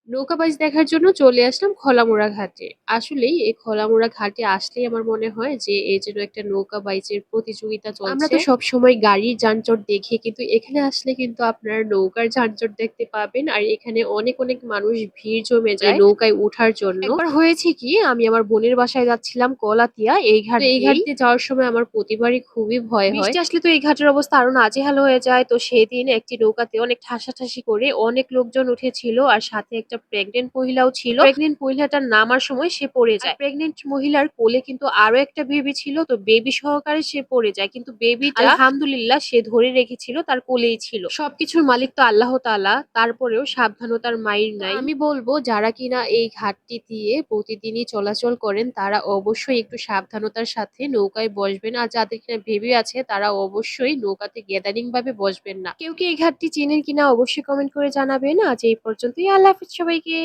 নৌকাবাজ দেখার জন্য চলে আসলাম খলামুড়া ঘাটে। আসলেই এই খলামুড়া ঘাটে আসলেই আমার মনে হয় যে এই যেন একটা নৌকা বাইচের প্রতিযোগিতা চলছে। আমরা তো সবসময় গাড়ির যানজট দেখি, কিন্তু এখানে আসলে কিন্তু আপনারা নৌকার যানজট দেখতে পাবেন। আর এখানে অনেক অনেক মানুষ ভিড় জমে যায় নৌকায় উঠার জন্য। একবার হয়েছে কি, আমি আমার বোনের বাসায় যাচ্ছিলাম কলাতিয়া, এই ঘাট দিয়ে যাওয়ার সময় আমার প্রতিবারই খুবই ভয় হয়। বৃষ্টি আসলে তো এই ঘাটের অবস্থা আরো নাজেহাল হয়ে যায়। তো সেদিন একটি নৌকাতে অনেক ঠাসাঠাসি করে অনেক লোকজন উঠেছিল, আর সাথে একটা প্রেগনেন্ট মহিলাও ছিল। প্রেগনেন্ট মহিলাটার নামার সময় সে পড়ে যায়। প্রেগনেন্ট মহিলার কোলে কিন্তু আরো একটা বেবি ছিল, তো বেবি সহকারে সে পড়ে যায়, কিন্তু বেবিটা আলহামদুলিল্লাহ সে ধরে রেখেছিল, তার কোলেই ছিল। সবকিছুর মালিক তো আল্লাহ তাআলা, তারপরেও সাবধানতার মাইর নাই। আমি বলবো যারা কিনা এই ঘাটটি দিয়ে প্রতিদিনই চলাচল করেন তারা অবশ্যই একটু সাবধানতার সাথে নৌকায় বসবেন, আর যাদের কিনা বেবি আছে তারা অবশ্যই নৌকাতে গ্যাদারিং ভাবে বসবেন না। কেউ কি এই ঘাটটি চেনেন কিনা অবশ্যই কমেন্ট করে জানাবেন। আজ এই পর্যন্তই, আল্লাহ হাফেজ সবাইকে।